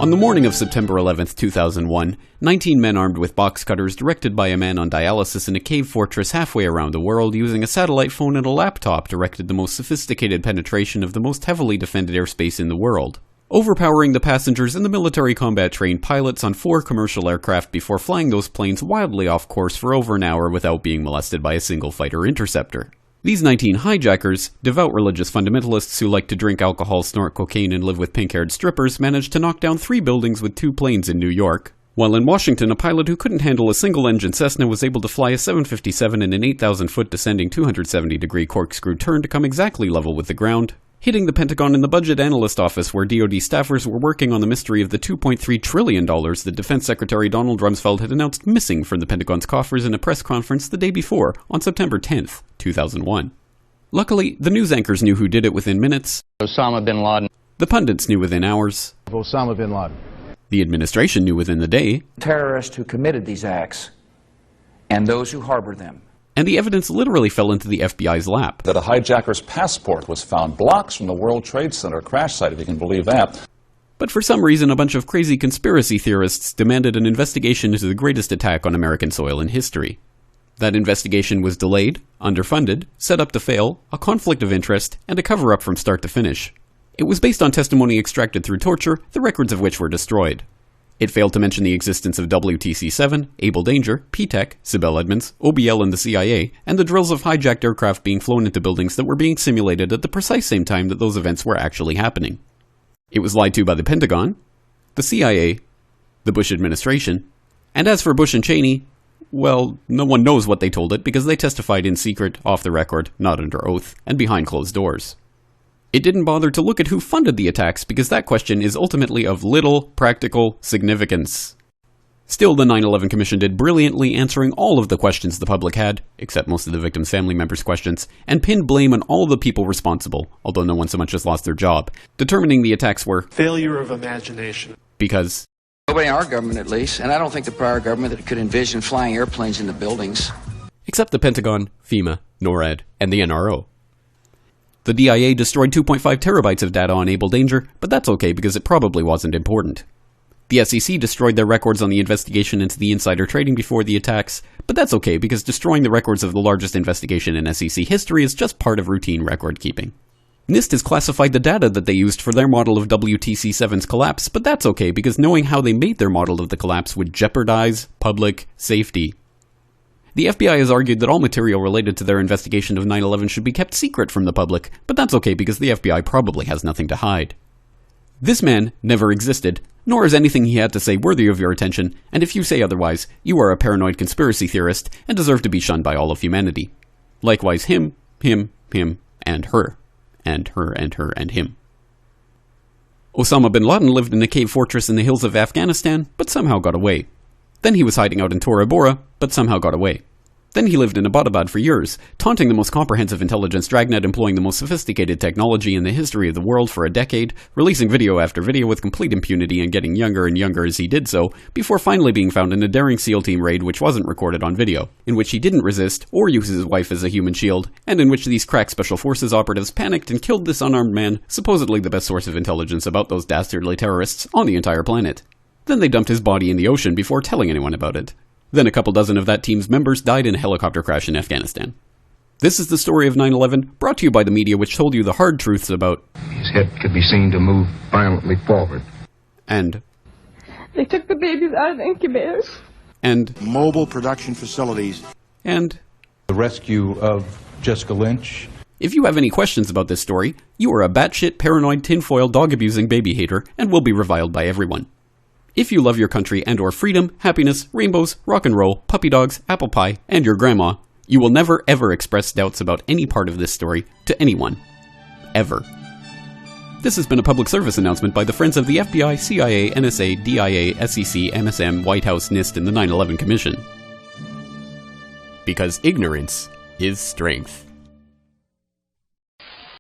On the morning of September 11, 2001, 19 men armed with box cutters directed by a man on dialysis in a cave fortress halfway around the world using a satellite phone and a laptop directed the most sophisticated penetration of the most heavily defended airspace in the world, overpowering the passengers and the military combat-trained pilots on 4 commercial aircraft before flying those planes wildly off course for over an hour without being molested by a single fighter interceptor. These 19 hijackers, devout religious fundamentalists who like to drink alcohol, snort cocaine, and live with pink-haired strippers, managed to knock down 3 buildings with 2 planes in New York. While in Washington, a pilot who couldn't handle a single-engine Cessna was able to fly a 757 in an 8,000-foot descending 270-degree corkscrew turn to come exactly level with the ground, hitting the Pentagon in the budget analyst office where DoD staffers were working on the mystery of the $2.3 trillion that Defense Secretary Donald Rumsfeld had announced missing from the Pentagon's coffers in a press conference the day before, on September 10th, 2001. Luckily, the news anchors knew who did it within minutes. Osama bin Laden. The pundits knew within hours. Osama bin Laden. The administration knew within the day. Terrorists who committed these acts and those who harbored them. And the evidence literally fell into the FBI's lap. That a hijacker's passport was found blocks from the World Trade Center crash site, if you can believe that. But for some reason, a bunch of crazy conspiracy theorists demanded an investigation into the greatest attack on American soil in history. That investigation was delayed, underfunded, set up to fail, a conflict of interest, and a cover-up from start to finish. It was based on testimony extracted through torture, the records of which were destroyed. It failed to mention the existence of WTC-7, Able Danger, P-TECH, Sibel Edmonds, OBL and the CIA, and the drills of hijacked aircraft being flown into buildings that were being simulated at the precise same time that those events were actually happening. It was lied to by the Pentagon, the CIA, the Bush administration, and as for Bush and Cheney, well, no one knows what they told it because they testified in secret, off the record, not under oath, and behind closed doors. It didn't bother to look at who funded the attacks because that question is ultimately of little practical significance. Still, the 9/11 Commission did brilliantly answering all of the questions the public had, except most of the victims' family members' questions, and pinned blame on all the people responsible, although no one so much as lost their job, determining the attacks were failure of imagination. Because Nobody in our government, at least, and I don't think the prior government that could envision flying airplanes into buildings. Except the Pentagon, FEMA, NORAD, and the NRO. The DIA destroyed 2.5 terabytes of data on Able Danger, but that's okay because it probably wasn't important. The SEC destroyed their records on the investigation into the insider trading before the attacks, but that's okay because destroying the records of the largest investigation in SEC history is just part of routine record keeping. NIST has classified the data that they used for their model of WTC-7's collapse, but that's okay because knowing how they made their model of the collapse would jeopardize public safety. The FBI has argued that all material related to their investigation of 9/11 should be kept secret from the public, but that's okay because the FBI probably has nothing to hide. This man never existed, nor is anything he had to say worthy of your attention, and if you say otherwise, you are a paranoid conspiracy theorist and deserve to be shunned by all of humanity. Likewise him, and her. And her, and her, and him. Osama bin Laden lived in a cave fortress in the hills of Afghanistan, but somehow got away. Then he was hiding out in Tora Bora, but somehow got away. Then he lived in Abbottabad for years, taunting the most comprehensive intelligence dragnet employing the most sophisticated technology in the history of the world for a decade, releasing video after video with complete impunity and getting younger and younger as he did so, before finally being found in a daring SEAL team raid which wasn't recorded on video, in which he didn't resist or use his wife as a human shield, and in which these crack special forces operatives panicked and killed this unarmed man, supposedly the best source of intelligence about those dastardly terrorists on the entire planet. Then they dumped his body in the ocean before telling anyone about it. Then a couple dozen of that team's members died in a helicopter crash in Afghanistan. This is the story of 9/11, brought to you by the media which told you the hard truths about his head could be seen to move violently forward. And they took the babies out of the incubators. And mobile production facilities. And the rescue of Jessica Lynch. If you have any questions about this story, you are a batshit paranoid tinfoil dog-abusing baby hater and will be reviled by everyone. If you love your country and or freedom, happiness, rainbows, rock and roll, puppy dogs, apple pie, and your grandma, you will never ever express doubts about any part of this story to anyone. Ever. This has been a public service announcement by the Friends of the FBI, CIA, NSA, DIA, SEC, MSM, White House, NIST, and the 9/11 Commission. Because ignorance is strength.